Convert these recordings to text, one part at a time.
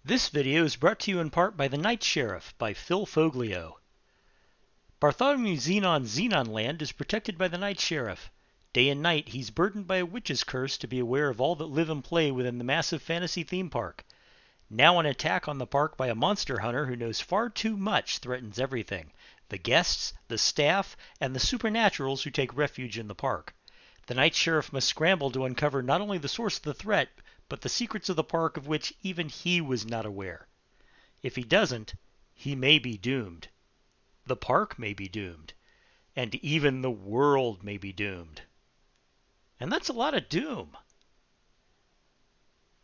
This video is brought to you in part by The Night Sheriff by Phil Foglio. Bartholomew Zenon's Zenon land is protected by the Night Sheriff. Day and night, he's burdened by a witch's curse to be aware of all that live and play within the massive fantasy theme park. Now an attack on the park by a monster hunter who knows far too much threatens everything: the guests, the staff, and the supernaturals who take refuge in the park. The Night Sheriff must scramble to uncover not only the source of the threat, but the secrets of the park of which even he was not aware. If he doesn't, he may be doomed. The park may be doomed. And even the world may be doomed. And that's a lot of doom.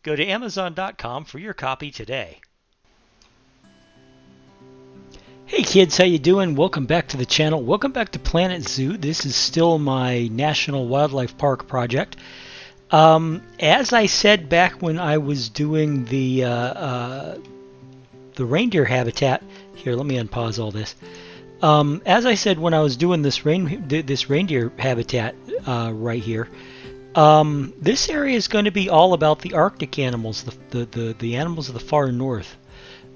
Go to Amazon.com for your copy today. Hey kids, how you doing? Welcome back to the channel. Welcome back to Planet Zoo. This is still my National Wildlife Park project. As I said back when I was doing the reindeer habitat, here, let me unpause all this. As I said when I was doing this reindeer habitat right here, this area is going to be all about the Arctic animals, the animals of the far north.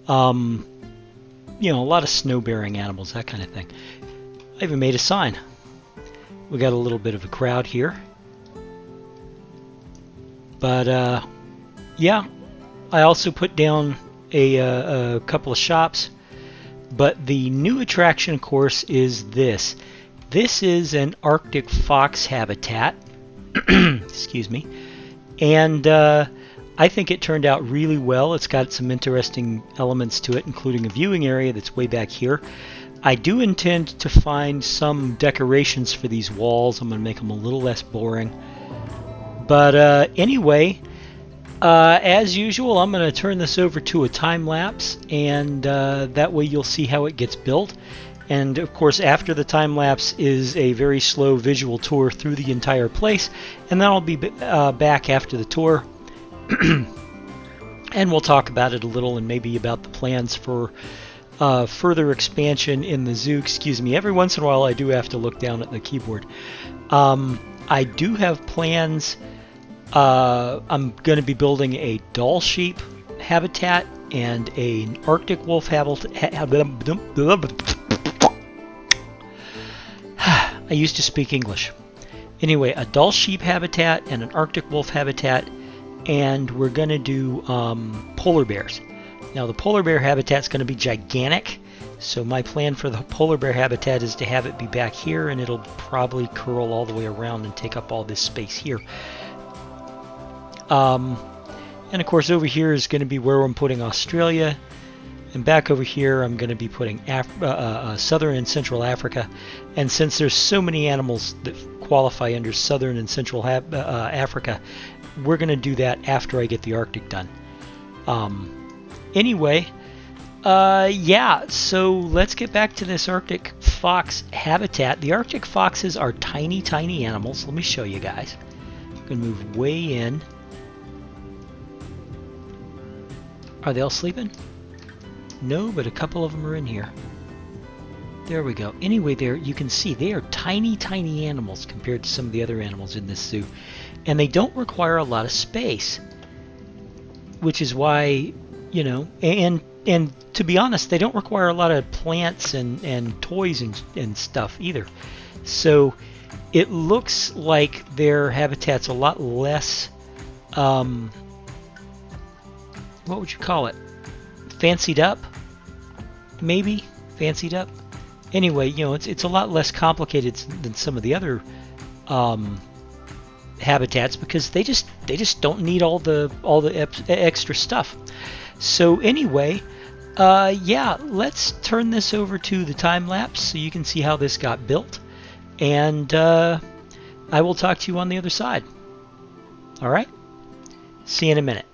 You know, a lot of snow-bearing animals, that kind of thing. I even made a sign. We got a little bit of a crowd here. But, yeah, I also put down a couple of shops. But the new attraction, of course, is this. This is an Arctic fox habitat. Excuse me. And I think it turned out really well. It's got some interesting elements to it, including a viewing area that's way back here. I do intend to find some decorations for these walls. I'm going to make them a little less boring. But anyway, as usual, I'm going to turn this over to a time lapse, and that way you'll see how it gets built. And of course, after the time lapse is a very slow visual tour through the entire place, and then I'll be back after the tour, and we'll talk about it a little and maybe about the plans for further expansion in the zoo. Excuse me, every once in a while I do have to look down at the keyboard. I do have plans. I'm going to be building a doll sheep habitat and an Arctic wolf habitat. I used to speak English. Anyway, a doll sheep habitat and an Arctic wolf habitat, and we're going to do polar bears. Now, the polar bear habitat is going to be gigantic, so my plan for the polar bear habitat is to have it be back here, and it'll probably curl all the way around and take up all this space here. And of course, over here is going to be where I'm putting Australia. And back over here, I'm going to be putting Southern and Central Africa. And since there's so many animals that qualify under Southern and Central Africa, we're going to do that after I get the Arctic done. Anyway, yeah, so let's get back to this Arctic fox habitat. The Arctic foxes are tiny, tiny animals. Let me show you guys. I'm going to move way in. Are they all sleeping? No, but a couple of them are in here. There we go. Anyway, there you can see they are tiny, tiny animals compared to some of the other animals in this zoo. And they don't require a lot of space. Which is why, you know, and to be honest, they don't require a lot of plants and toys and stuff either. So it looks like their habitat's a lot less, what would you call it? Fancied up? Maybe? Fancied up? Anyway, you know, it's a lot less complicated than some of the other habitats because they just don't need all the extra stuff. So anyway, yeah, let's turn this over to the time lapse so you can see how this got built, and I will talk to you on the other side. All right? See you in a minute.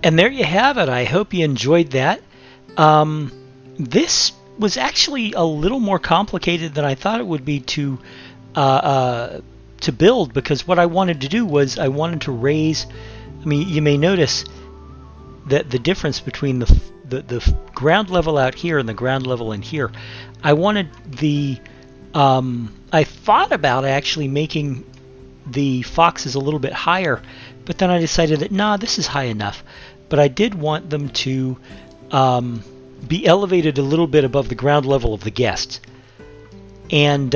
And there you have it. I hope you enjoyed that. This was actually a little more complicated than I thought it would be to build, because what I wanted to do was I wanted to raise. I mean, you may notice that the difference between the ground level out here and the ground level in here. I wanted the. I thought about actually making the foxes a little bit higher, but then I decided that nah, this is high enough. But I did want them to be elevated a little bit above the ground level of the guests, and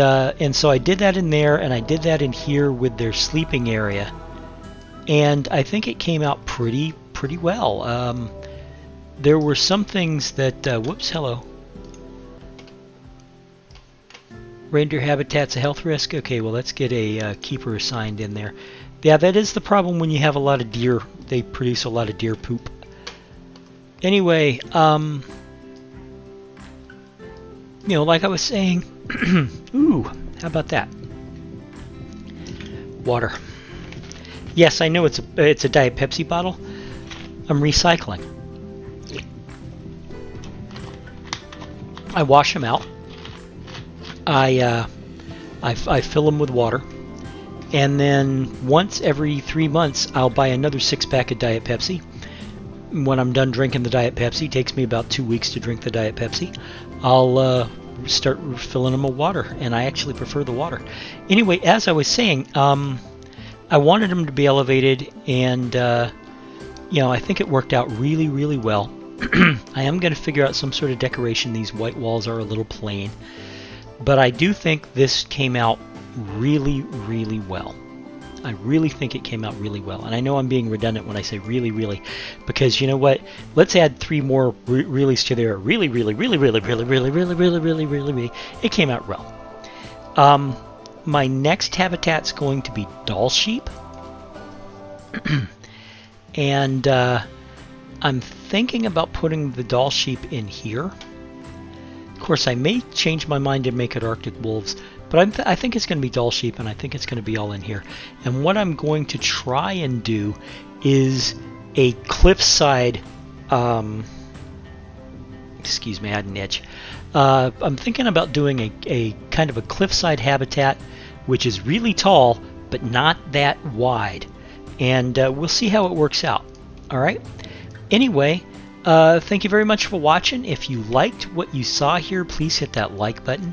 so I did that in there, and I did that in here with their sleeping area, and I think it came out pretty well. There were some things that whoops, hello. Reindeer habitat's a health risk. Okay, well, let's get a keeper assigned in there. Yeah, that is the problem when you have a lot of deer. They produce a lot of deer poop. Anyway, like I was saying, ooh, how about that? Water. Yes, I know it's a Diet Pepsi bottle. I'm recycling. I wash them out. I fill them with water, and then once every 3 months I'll buy another 6-pack of Diet Pepsi. When I'm done drinking the Diet Pepsi, it takes me about 2 weeks to drink the Diet Pepsi, I'll start filling them with water, and I actually prefer the water. Anyway, as I was saying, I wanted them to be elevated, and I think it worked out really well. I am going to figure out some sort of decoration. These white walls are a little plain. But I do think this came out really well. I really think it came out really well. And I know I'm being redundant when I say really, because you know what? Let's add 3 more reallys to there. Really. It came out well. My next habitat's going to be doll sheep. And I'm thinking about putting the doll sheep in here. Of course, I may change my mind and make it Arctic wolves, but I think it's going to be doll sheep, and I think it's going to be all in here. And what I'm going to try and do is a cliffside. Excuse me, I had an itch. I'm thinking about doing a kind of a cliffside habitat, which is really tall but not that wide, and we'll see how it works out. All right. Anyway. Thank you very much for watching. If you liked what you saw here, please hit that like button.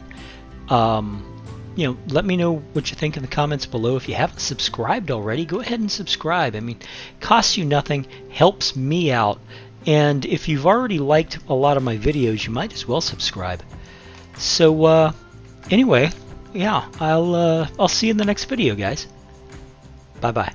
Let me know what you think in the comments below. If you haven't subscribed already, go ahead and subscribe. I mean, it costs you nothing, helps me out. And if you've already liked a lot of my videos, you might as well subscribe. So, anyway, yeah, I'll see you in the next video, guys. Bye-bye.